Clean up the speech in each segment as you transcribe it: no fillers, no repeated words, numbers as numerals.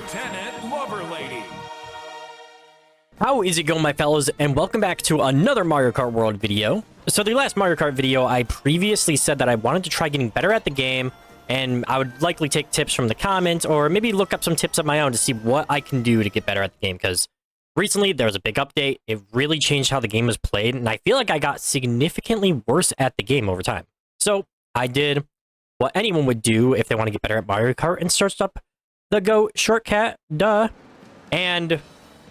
Lieutenant Loverlady. How is it going, my fellows, and welcome back to another Mario Kart World video. So the last Mario Kart video, I previously said that I wanted to try getting better at the game, and I would likely take tips from the comments, or maybe look up some tips of my own to see what I can do to get better at the game, because recently there was a big update. It really changed how the game was played, and I feel like I got significantly worse at the game over time. So I did what anyone would do if they want to get better at Mario Kart and searched up the GOAT shortcut, and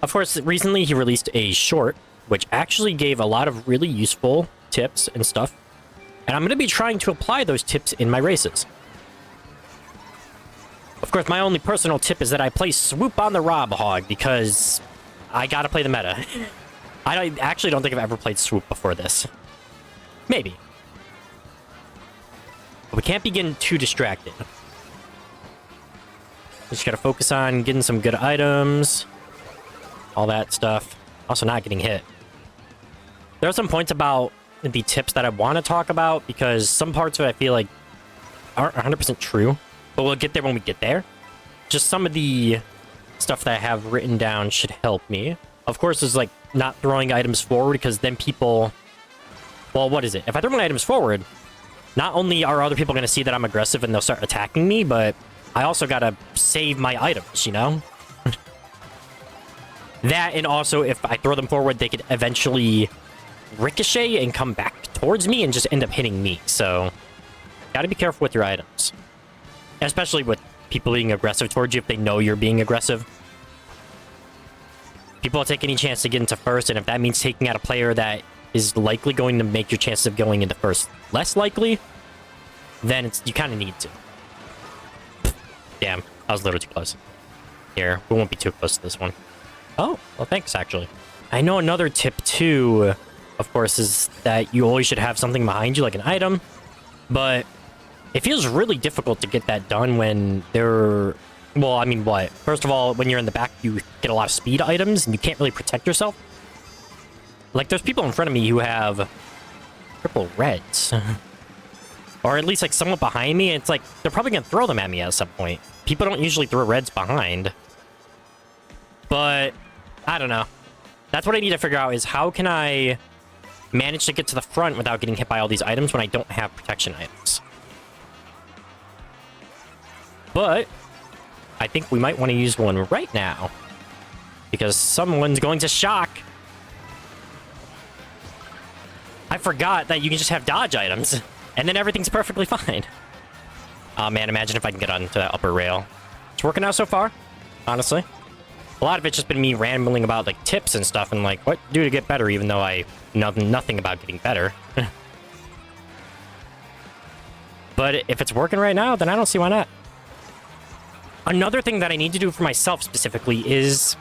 of course, recently he released a short, which actually gave a lot of really useful tips and stuff. And I'm going to be trying to apply those tips in my races. Of course, my only personal tip is that I play Swoop on the Rob Hog, because I got to play the meta. I actually don't think I've ever played Swoop before this. Maybe. But we can't be getting too distracted. We just got to focus on getting some good items. All that stuff. Also not getting hit. There are some points about the tips that I want to talk about, because some parts of it I feel like aren't 100% true, but we'll get there when we get there. Just some of the stuff that I have written down should help me. Of course, is like not throwing items forward, because then people... Well, what is it? If I throw my items forward, not only are other people going to see that I'm aggressive and they'll start attacking me, but I also got to save my items, you know? That, and also, if I throw them forward, they could eventually ricochet and come back towards me and just end up hitting me. So, gotta be careful with your items. Especially with people being aggressive towards you if they know you're being aggressive. People will take any chance to get into first, and if that means taking out a player that is likely going to make your chances of going into first less likely, then you kind of need to. Damn, I was a little too close. Here, we won't be too close to this one. Oh, well, thanks, actually. I know another tip, too, of course, is that you always should have something behind you, like an item. But it feels really difficult to get that done when they're... Well, I mean, what? First of all, when you're in the back, you get a lot of speed items, and you can't really protect yourself. Like, there's people in front of me who have triple reds. Or at least, like, somewhat behind me, and it's like, they're probably going to throw them at me at some point. People don't usually throw reds behind. But, I don't know. That's what I need to figure out, is how can I manage to get to the front without getting hit by all these items when I don't have protection items. But, I think we might want to use one right now, because someone's going to shock. I forgot that you can just have dodge items, and then everything's perfectly fine. Oh man, imagine if I can get onto that upper rail. It's working out so far, honestly. A lot of it's just been me rambling about, like, tips and stuff, and, like, what to do to get better, even though I know nothing about getting better. But if it's working right now, then I don't see why not. Another thing that I need to do for myself specifically is...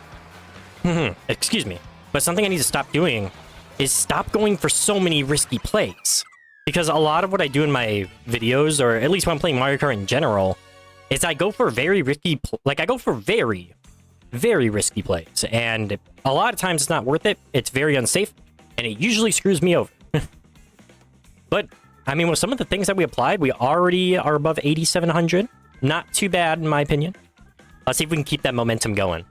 excuse me. But something I need to stop doing is stop going for so many risky plays. Because a lot of what I do in my videos, or at least when I'm playing Mario Kart in general, is I go for very risky... I go for very risky plays, and a lot of times it's not worth it. It's very unsafe, and it usually screws me over. But, I mean, with some of the things that we applied, we already are above 8,700. Not too bad, in my opinion. Let's see if we can keep that momentum going.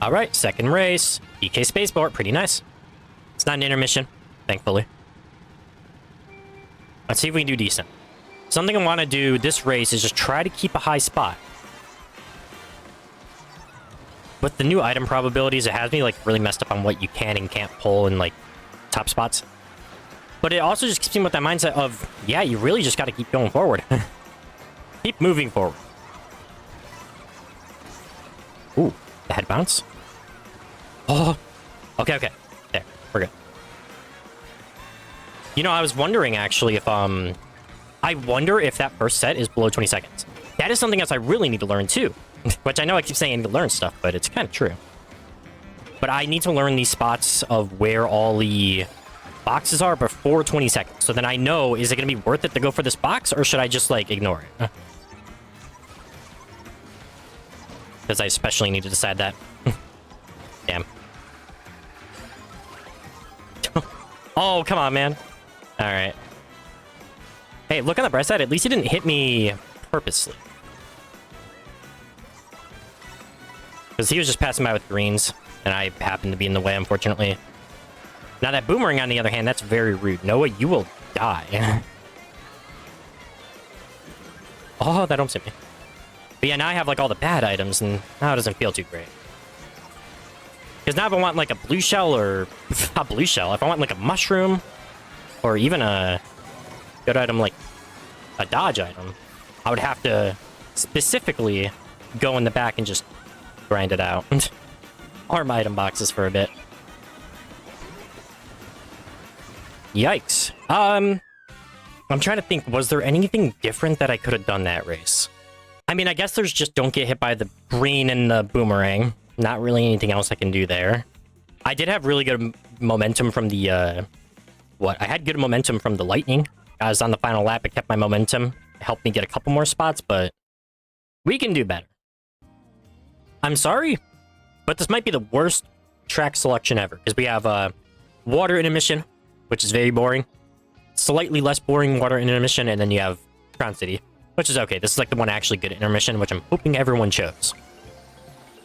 All right, second race. DK Spaceport, pretty nice. It's not an intermission, thankfully. Let's see if we can do decent. Something I want to do this race is just try to keep a high spot. With the new item probabilities, it has me, like, really messed up on what you can and can't pull in, like, top spots. But it also just keeps me with that mindset of, yeah, you really just got to keep going forward. Keep moving forward. Ooh, the head bounce. Oh, okay. There, we're good. You know, I was wondering, actually, if, I wonder if that first set is below 20 seconds. That is something else I really need to learn, too. Which I know I keep saying I need to learn stuff, but it's kind of true. But I need to learn these spots of where all the boxes are before 20 seconds. So then I know, is it going to be worth it to go for this box, or should I just, like, ignore it? Because I especially need to decide that. Damn. Oh, come on, man. Alright. Hey, look on the bright side. At least he didn't hit me purposely. Because he was just passing by with greens, and I happened to be in the way, unfortunately. Now that boomerang, on the other hand, that's very rude. Noah, you will die. Oh, that almost hit me. But yeah, now I have, like, all the bad items, and now it doesn't feel too great. Because now if I want, like, a blue shell, or... not blue shell. If I want, like, a mushroom, or even a good item, like a dodge item, I would have to specifically go in the back and just grind it out. Arm item boxes for a bit. Yikes. I'm trying to think, was there anything different that I could have done that race? I mean, I guess there's just don't get hit by the green and the boomerang. Not really anything else I can do there. I did have really good momentum from the, I had good momentum from the lightning. I was on the final lap, it kept my momentum. It helped me get a couple more spots, but we can do better. I'm sorry, but this might be the worst track selection ever, because we have, water intermission, which is very boring. Slightly less boring water intermission, and then you have Crown City, which is okay. This is like the one actually good intermission, which I'm hoping everyone chose.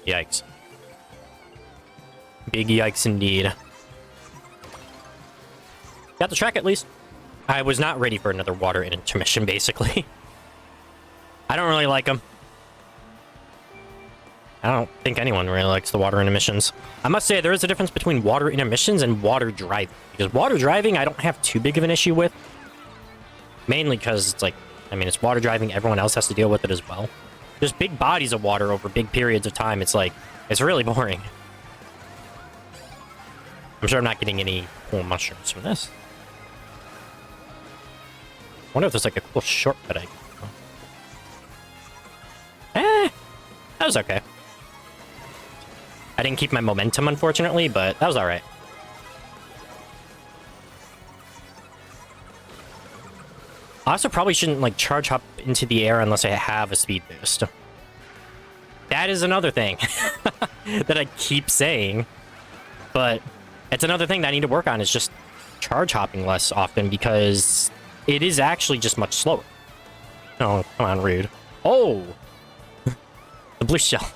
Yikes. Big yikes indeed. Got the track at least. I was not ready for another water intermission, basically. I don't really like them. I don't think anyone really likes the water intermissions. I must say, there is a difference between water intermissions and water driving. Because water driving, I don't have too big of an issue with. Mainly because it's like, I mean, it's water driving, everyone else has to deal with it as well. There's big bodies of water over big periods of time. It's like, it's really boring. I'm sure I'm not getting any cool mushrooms from this. I wonder if there's like a cool shortcut I can go. That was okay. I didn't keep my momentum, unfortunately, but that was alright. I also probably shouldn't, like, charge hop into the air unless I have a speed boost. That is another thing that I keep saying, but it's another thing that I need to work on, is just charge hopping less often, because it is actually just much slower. Oh, come on, rude. Oh! The blue shell.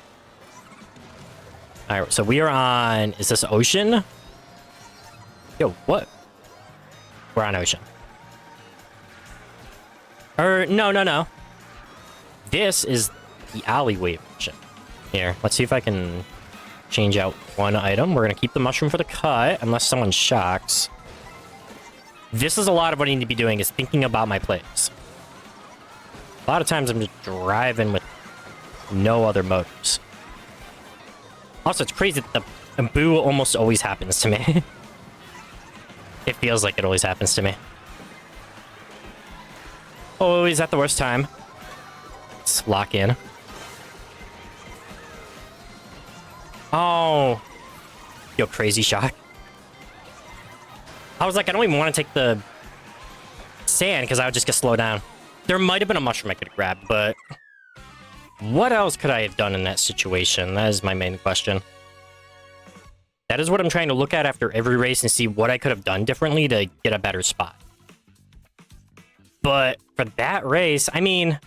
Alright, so we are on... Is this ocean? Yo, what? We're on ocean. No. This is the alleyway version. Here, let's see if I can change out one item. We're going to keep the mushroom for the cut, unless someone shocks. This is a lot of what I need to be doing, is thinking about my plays. A lot of times I'm just driving with no other motives. Also, it's crazy that the boo almost always happens to me. It feels like it always happens to me. Always at the worst time. Let's lock in. Oh. Yo, crazy shock. I was like, I don't even want to take the sand because I would just get slowed down. There might have been a mushroom I could have grabbed, but what else could I have done in that situation? That is my main question. That is what I'm trying to look at after every race and see what I could have done differently to get a better spot. But for that race, I mean,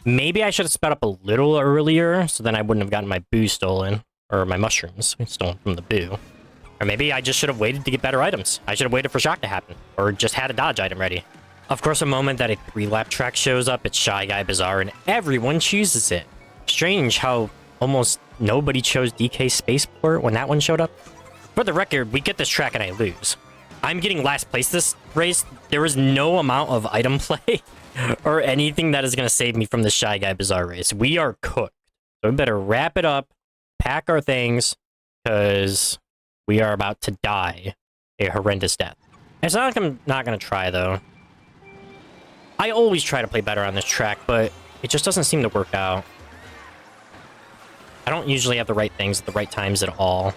maybe I should have sped up a little earlier, so then I wouldn't have gotten my boo stolen, or my mushrooms stolen from the boo. Or maybe I just should have waited to get better items. I should have waited for shock to happen, or just had a dodge item ready. Of course, a moment that a 3-lap track shows up, it's Shy Guy Bazaar, and everyone chooses it. Strange how almost nobody chose DK Spaceport when that one showed up. For the record, we get this track and I lose. I'm getting last place this race. There is no amount of item play or anything that is going to save me from the Shy Guy Bazaar race. We are cooked. So we better wrap it up, pack our things, because we are about to die a horrendous death. It's not like I'm not going to try, though. I always try to play better on this track, but it just doesn't seem to work out. I don't usually have the right things at the right times at all.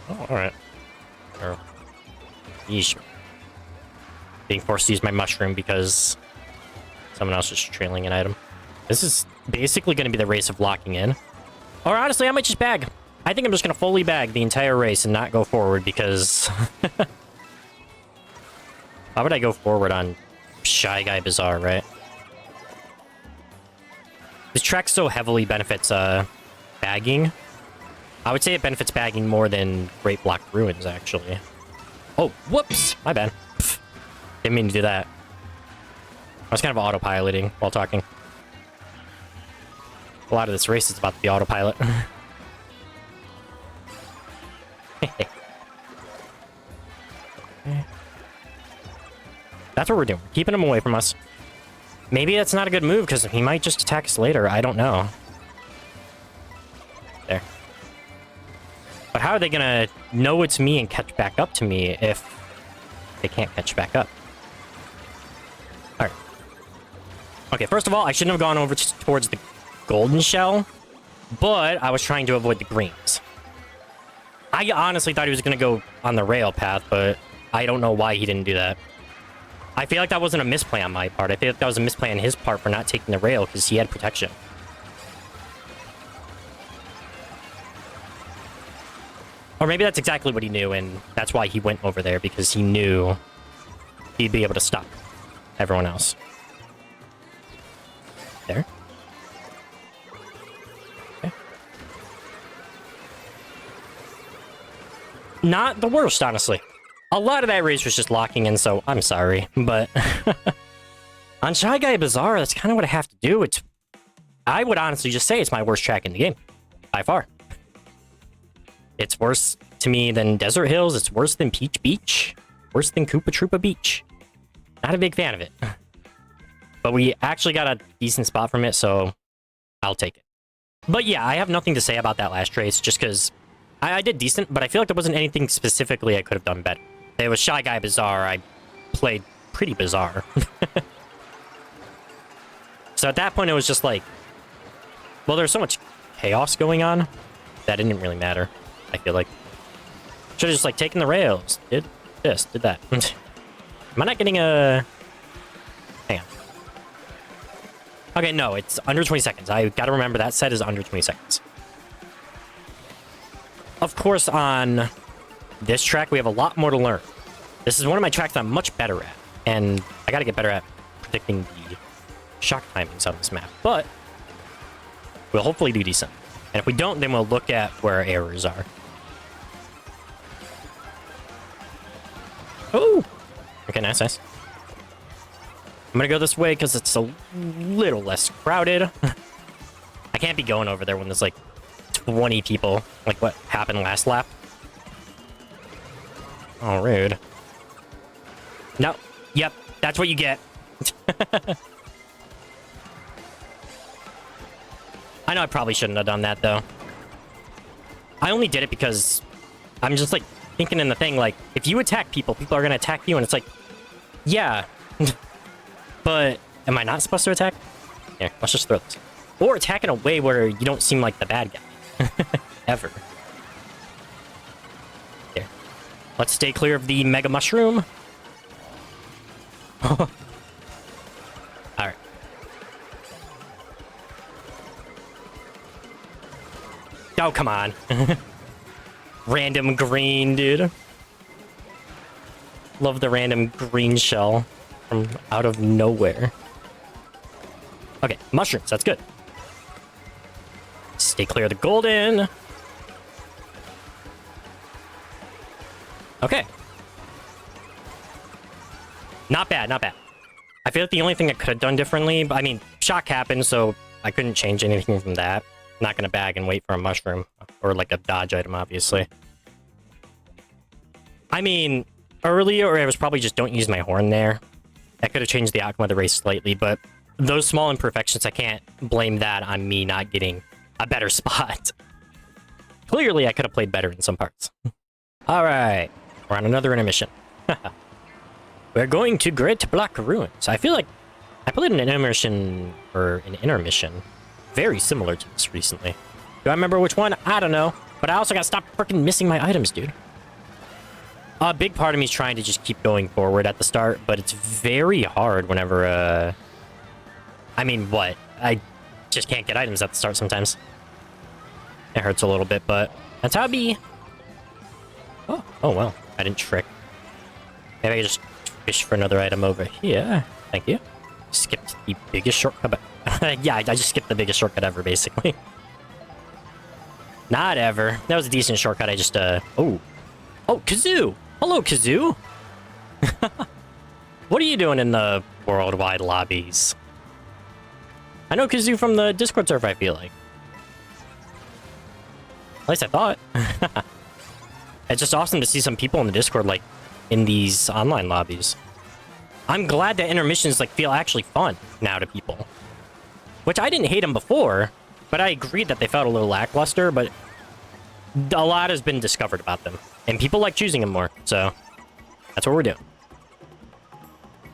Oh, alright. Yeesh. Being forced to use my mushroom because someone else is trailing an item. This is basically going to be the race of locking in. Or honestly, I might just bag. I think I'm just going to fully bag the entire race and not go forward because... Why would I go forward on Shy Guy Bazaar, right? This track so heavily benefits bagging. I would say it benefits bagging more than Great Block Ruins, actually. Oh, whoops! My bad. Pff, didn't mean to do that. I was kind of autopiloting while talking. A lot of this race is about to be autopilot. That's what we're doing. Keeping him away from us. Maybe that's not a good move, because he might just attack us later. I don't know. There. But how are they gonna know it's me and catch back up to me if they can't catch back up? Alright. Okay, first of all, I shouldn't have gone over towards the golden shell, but I was trying to avoid the greens. I honestly thought he was gonna go on the rail path, but I don't know why he didn't do that. I feel like that wasn't a misplay on my part. I feel like that was a misplay on his part for not taking the rail because he had protection. Or maybe that's exactly what he knew, and that's why he went over there, because he knew he'd be able to stop everyone else. There. Okay. Not the worst, honestly. A lot of that race was just locking in, so I'm sorry, but on Shy Guy Bazaar, that's kind of what I have to do. I would honestly just say it's my worst track in the game, by far. It's worse to me than Desert Hills. It's worse than Peach Beach. Worse than Koopa Troopa Beach. Not a big fan of it. But we actually got a decent spot from it, so I'll take it. But yeah, I have nothing to say about that last race, just because I did decent, but I feel like there wasn't anything specifically I could have done better. It was Shy Guy Bazaar. I played pretty bizarre. So at that point, it was just like, well, there's so much chaos going on that it didn't really matter, I feel like. Should have just, like, taken the rails. Did this, did that. Am I not getting a... Hang on. Okay, no, it's under 20 seconds. I gotta remember that set is under 20 seconds. Of course, on this track, we have a lot more to learn. This is one of my tracks I'm much better at, and I gotta get better at predicting the shock timings on this map, but we'll hopefully do decent. And if we don't, then we'll look at where our errors are. Oh! Okay, nice, nice. I'm gonna go this way because it's a little less crowded. I can't be going over there when there's like 20 people, like what happened last lap. Oh, rude. No. Yep, that's what you get. I know I probably shouldn't have done that, though. I only did it because I'm just, like, thinking in the thing, like, if you attack people, people are gonna attack you, and it's like, yeah. But am I not supposed to attack? Here, let's just throw this. Or attack in a way where you don't seem like the bad guy. Ever. Here. Let's stay clear of the Mega Mushroom. Alright. Oh, come on. Random green, dude. Love the random green shell from out of nowhere. Okay, mushrooms, that's good. Stay clear of the golden. Okay. Not bad, not bad. I feel like the only thing I could have done differently, I mean, shock happened, so I couldn't change anything from that. I'm not gonna bag and wait for a mushroom, or like a dodge item, obviously. I mean, earlier it was probably just don't use my horn there. That could have changed the outcome of the race slightly, but those small imperfections, I can't blame that on me not getting a better spot. Clearly, I could have played better in some parts. Alright, we're on another intermission. We're going to Great Block Ruins. I feel like I played an intermission, very similar to this recently. Do I remember which one? I don't know. But I also gotta stop freaking missing my items, dude. A big part of me is trying to just keep going forward at the start, but it's very hard whenever, I mean, what? I just can't get items at the start sometimes. It hurts a little bit, but that's how it be. Oh, well. I didn't trick. Maybe I could just fish for another item over here. Thank you. Skipped the biggest shortcut. Yeah, I just skipped the biggest shortcut ever, basically. Not ever. That was a decent shortcut. I just, Oh, Kazoo! Hello, Kazoo! What are you doing in the worldwide lobbies? I know Kazoo from the Discord server, I feel like. At least I thought. It's just awesome to see some people in the Discord, like, in these online lobbies. I'm glad that intermissions, like, feel actually fun now to people. Which I didn't hate them before, but I agreed that they felt a little lackluster, but a lot has been discovered about them. And people like choosing them more, so that's what we're doing.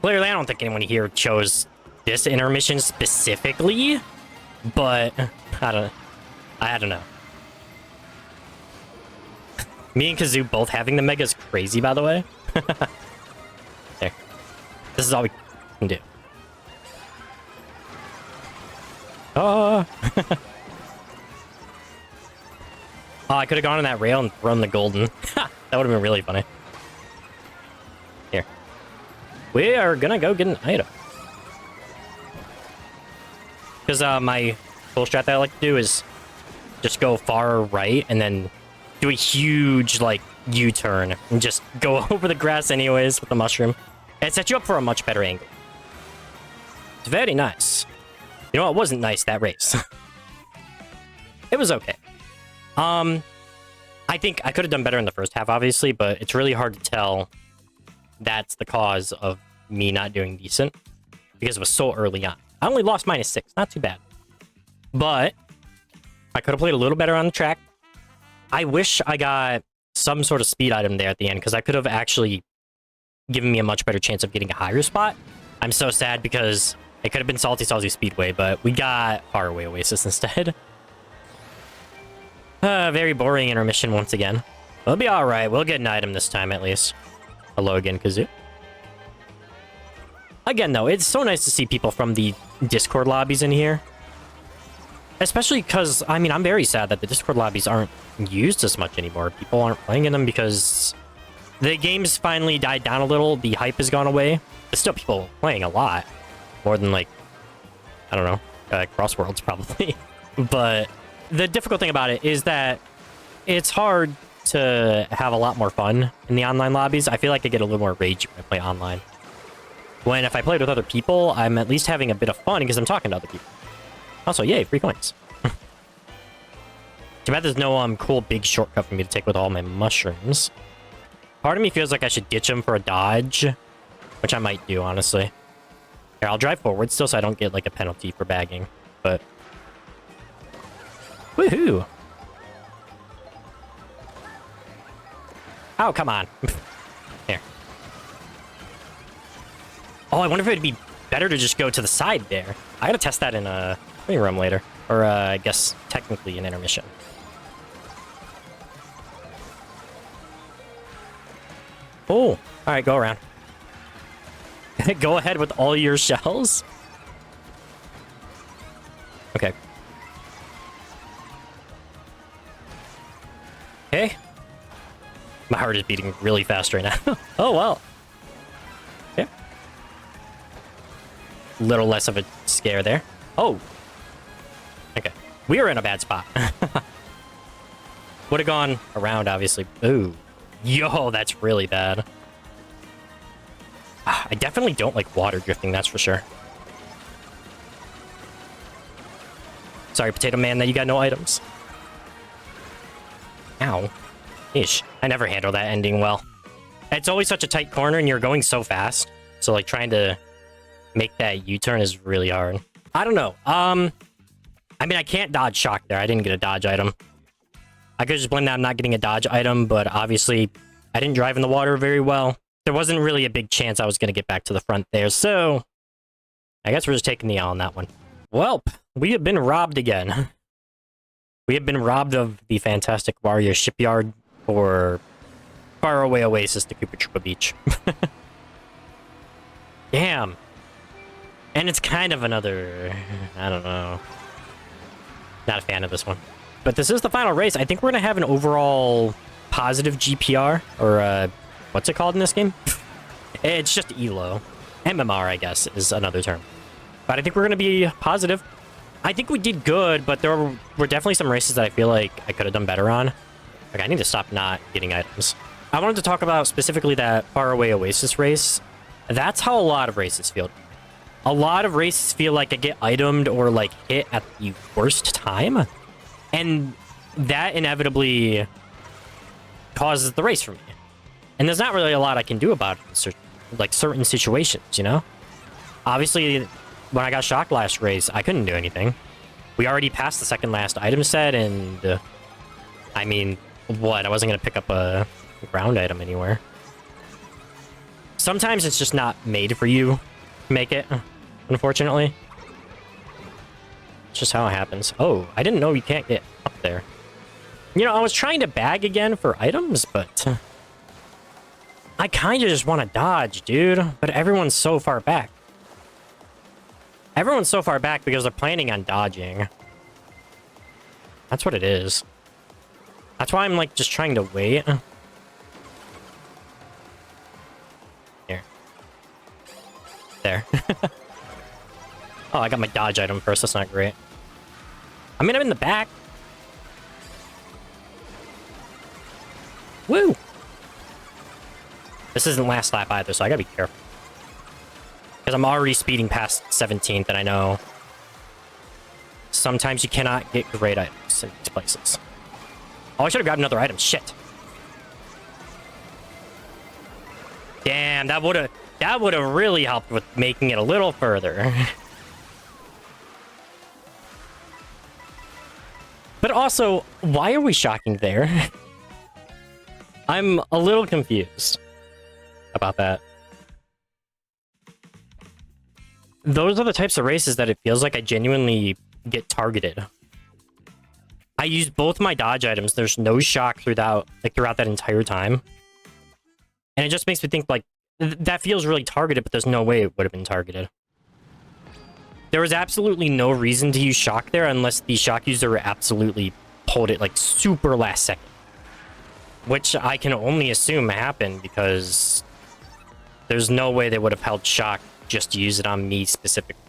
Clearly, I don't think anyone here chose this intermission specifically, but I don't know. Me and Kazoo both having the mega is crazy, by the way. There. This is all we can do. Oh. Oh, I could have gone on that rail and thrown the golden. That would have been really funny. Here. We are gonna go get an item. Because my full strat that I like to do is just go far right and then do a huge, like, U-turn and just go over the grass anyways with the mushroom. And it sets you up for a much better angle. It's very nice. You know what wasn't nice? That race. It was okay. I think I could have done better in the first half, obviously, but it's really hard to tell that's the cause of me not doing decent because it was so early on. I only lost -6, not too bad. But I could have played a little better on the track. I wish I got some sort of speed item there at the end because I could have actually given me a much better chance of getting a higher spot. I'm so sad because it could have been Salty Speedway, but we got Faraway Oasis instead. Very boring intermission once again. We'll be alright. We'll get an item this time, at least. Hello again, Kazoo. Again, though, it's so nice to see people from the Discord lobbies in here. Especially because, I mean, I'm very sad that the Discord lobbies aren't used as much anymore. People aren't playing in them because the game's finally died down a little. The hype has gone away. There's still people playing a lot. More than, like, I don't know, Crossworlds, probably. But the difficult thing about it is that it's hard to have a lot more fun in the online lobbies. I feel like I get a little more rage when I play online. When if I played with other people, I'm at least having a bit of fun because I'm talking to other people. Also, yay, free coins. Too bad there's no cool big shortcut for me to take with all my mushrooms. Part of me feels like I should ditch them for a dodge, which I might do, honestly. Here, I'll drive forward still so I don't get, like, a penalty for bagging, but... Woohoo! Oh, come on. Here. Oh, I wonder if it'd be better to just go to the side there. I gotta test that in a living room later. Or, I guess, technically an intermission. Oh, alright, go around. Go ahead with all your shells. Okay. Okay. My heart is beating really fast right now. Oh, well. Yeah. Little less of a scare there. Oh. Okay. We were in a bad spot. Would have gone around, obviously. Ooh. Yo, that's really bad. I definitely don't like water drifting, that's for sure. Sorry, Potato Man, that you got no items. Ow. Ish. I never handle that ending well. It's always such a tight corner and you're going so fast. So, like, trying to make that U-turn is really hard. I don't know. I mean, I can't dodge shock there. I didn't get a dodge item. I could just blame that I'm not getting a dodge item, but obviously I didn't drive in the water very well. There wasn't really a big chance I was going to get back to the front there, so I guess we're just taking the L on that one. Welp, we have been robbed again. We have been robbed of the fantastic Warrior Shipyard for Faraway Oasis to Koopa Troopa Beach. Damn. And it's kind of another... I don't know. Not a fan of this one. But this is the final race. I think we're going to have an overall positive GPR, or what's it called in this game? It's just ELO. MMR, I guess, is another term. But I think we're going to be positive. I think we did good, but there were definitely some races that I feel like I could have done better on. Like, I need to stop not getting items. I wanted to talk about specifically that faraway Oasis race. That's how a lot of races feel. A lot of races feel like I get itemed or like hit at the worst time. And that inevitably causes the race for me. And there's not really a lot I can do about it in like certain situations, you know? Obviously, when I got shocked last race, I couldn't do anything. We already passed the second last item set, and I mean, what? I wasn't going to pick up a ground item anywhere. Sometimes it's just not made for you to make it, unfortunately. It's just how it happens. Oh, I didn't know you can't get up there. You know, I was trying to bag again for items, but I kind of just want to dodge, dude. But everyone's so far back. Everyone's so far back because they're planning on dodging. That's what it is. That's why I'm, like, just trying to wait. Here. There. Oh, I got my dodge item first. That's not great. I mean, I'm in the back. Woo! This isn't last lap either, so I gotta be careful. Because I'm already speeding past 17th, and I know sometimes you cannot get great items in these places. Oh, I should have grabbed another item. Shit. Damn, that would have really helped with making it a little further. But also, why are we shocking there? I'm a little confused about that. Those are the types of races that it feels like I genuinely get targeted. I used both my dodge items. There's no shock throughout that entire time. And it just makes me think, like, that feels really targeted, but there's no way it would have been targeted. There was absolutely no reason to use shock there unless the shock user absolutely pulled it, like, super last second. Which I can only assume happened because there's no way they would have held shock just to use it on me specifically.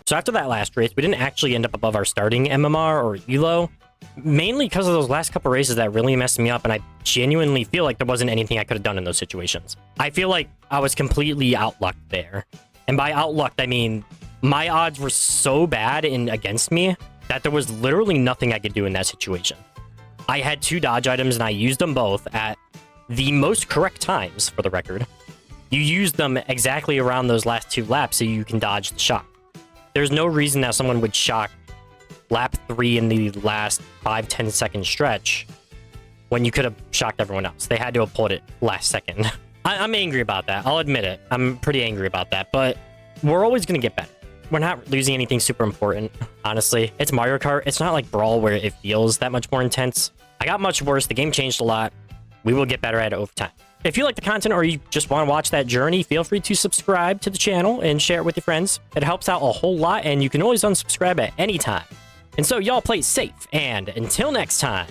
So after that last race, we didn't actually end up above our starting MMR or ELO, mainly because of those last couple races that really messed me up, and I genuinely feel like there wasn't anything I could have done in those situations. I feel like I was completely outlucked there. And by outlucked, I mean my odds were so bad and against me that there was literally nothing I could do in that situation. I had 2 dodge items, and I used them both at the most correct times, for the record. You use them exactly around those last 2 laps so you can dodge the shock. There's no reason that someone would shock lap 3 in the last 5-10 second stretch when you could have shocked everyone else. They had to have pulled it last second. I'm angry about that. I'll admit it. I'm pretty angry about that, but we're always going to get better. We're not losing anything super important, honestly. It's Mario Kart. It's not like Brawl where it feels that much more intense. I got much worse. The game changed a lot. We will get better at it over time. If you like the content or you just want to watch that journey, feel free to subscribe to the channel and share it with your friends. It helps out a whole lot, and you can always unsubscribe at any time. And so y'all play safe, and until next time.